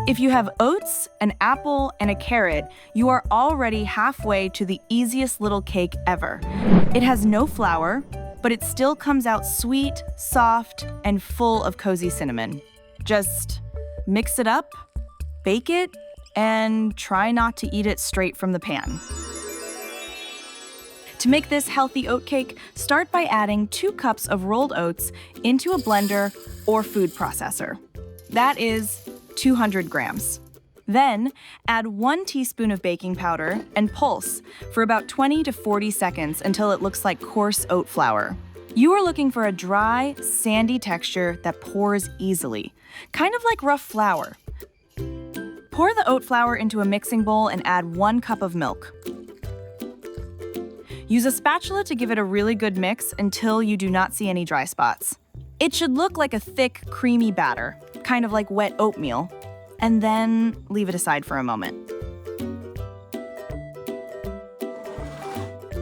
If you have oats, an apple, and a carrot, you are already halfway to the easiest little cake ever. It has no flour, but it still comes out sweet, soft, and full of cozy cinnamon. Just mix it up, bake it, and try not to eat it straight from the pan. To make this healthy oat cake, start by adding 2 cups of rolled oats into a blender or food processor. That is 200 grams. Then, add 1 teaspoon of baking powder and pulse for about 20 to 40 seconds until it looks like coarse oat flour. You are looking for a dry, sandy texture that pours easily, kind of like rough flour. Pour the oat flour into a mixing bowl and add 1 cup of milk. Use a spatula to give it a really good mix until you do not see any dry spots. It should look like a thick, creamy batter, kind of like wet oatmeal, and then leave it aside for a moment.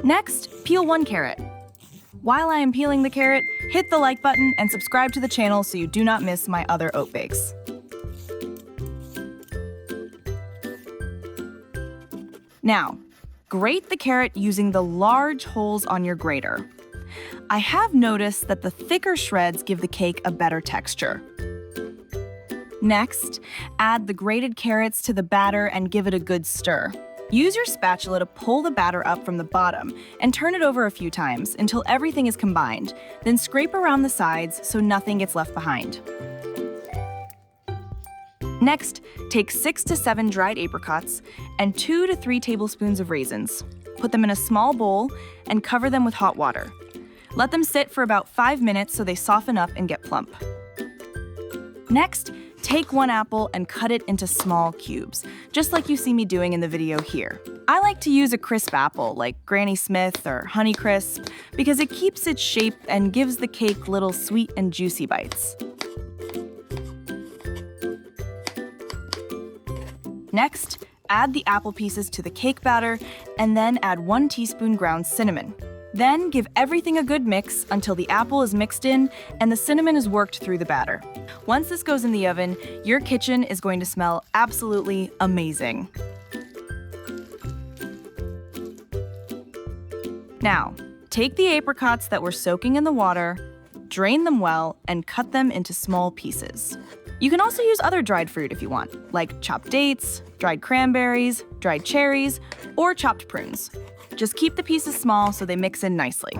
Next, peel 1 carrot. While I am peeling the carrot, hit the like button and subscribe to the channel so you do not miss my other oat bakes. Now, grate the carrot using the large holes on your grater. I have noticed that the thicker shreds give the cake a better texture. Next, add the grated carrots to the batter and give it a good stir. Use your spatula to pull the batter up from the bottom and turn it over a few times until everything is combined. Then scrape around the sides so nothing gets left behind. Next, take 6 to 7 dried apricots and 2 to 3 tablespoons of raisins. Put them in a small bowl and cover them with hot water. Let them sit for about 5 minutes so they soften up and get plump. Next, take 1 apple and cut it into small cubes, just like you see me doing in the video here. I like to use a crisp apple like Granny Smith or Honeycrisp because it keeps its shape and gives the cake little sweet and juicy bites. Next, add the apple pieces to the cake batter and then add 1 teaspoon ground cinnamon. Then give everything a good mix until the apple is mixed in and the cinnamon is worked through the batter. Once this goes in the oven, your kitchen is going to smell absolutely amazing. Now, take the apricots that were soaking in the water, drain them well, and cut them into small pieces. You can also use other dried fruit if you want, like chopped dates, dried cranberries, dried cherries, or chopped prunes. Just keep the pieces small so they mix in nicely.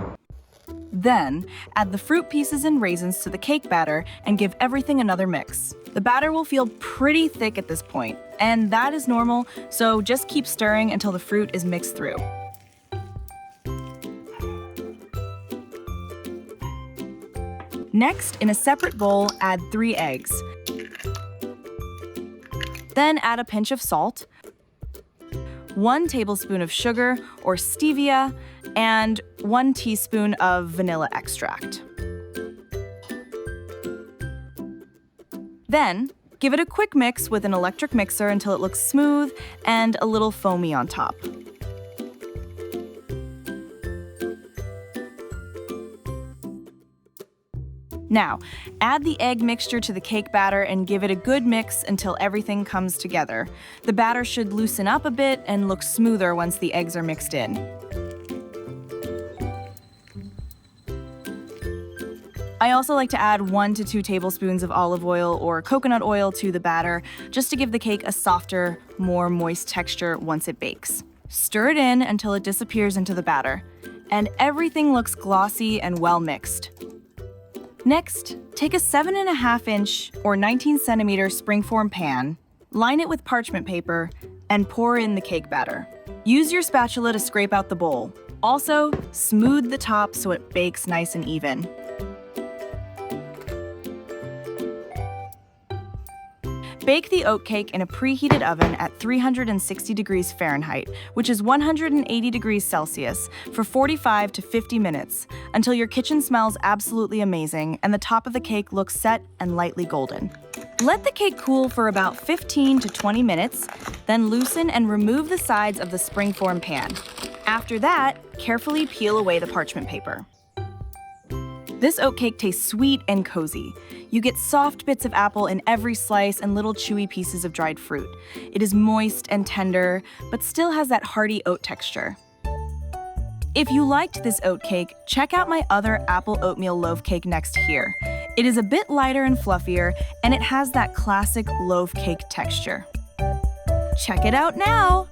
Then, add the fruit pieces and raisins to the cake batter and give everything another mix. The batter will feel pretty thick at this point, and that is normal, so just keep stirring until the fruit is mixed through. Next, in a separate bowl, add 3 eggs. Then add a pinch of salt, 1 tablespoon of sugar or stevia, and 1 teaspoon of vanilla extract. Then, give it a quick mix with an electric mixer until it looks smooth and a little foamy on top. Now, add the egg mixture to the cake batter and give it a good mix until everything comes together. The batter should loosen up a bit and look smoother once the eggs are mixed in. I also like to add 1 to 2 tablespoons of olive oil or coconut oil to the batter, just to give the cake a softer, more moist texture once it bakes. Stir it in until it disappears into the batter, and everything looks glossy and well mixed. Next, take a 7.5-inch or 19-centimeter springform pan, line it with parchment paper, and pour in the cake batter. Use your spatula to scrape out the bowl. Also, smooth the top so it bakes nice and even. Bake the oat cake in a preheated oven at 360 degrees Fahrenheit, which is 180 degrees Celsius, for 45 to 50 minutes, until your kitchen smells absolutely amazing and the top of the cake looks set and lightly golden. Let the cake cool for about 15 to 20 minutes, then loosen and remove the sides of the springform pan. After that, carefully peel away the parchment paper. This oatcake tastes sweet and cozy. You get soft bits of apple in every slice and little chewy pieces of dried fruit. It is moist and tender, but still has that hearty oat texture. If you liked this oatcake, check out my other apple oatmeal loaf cake next here. It is a bit lighter and fluffier, and it has that classic loaf cake texture. Check it out now!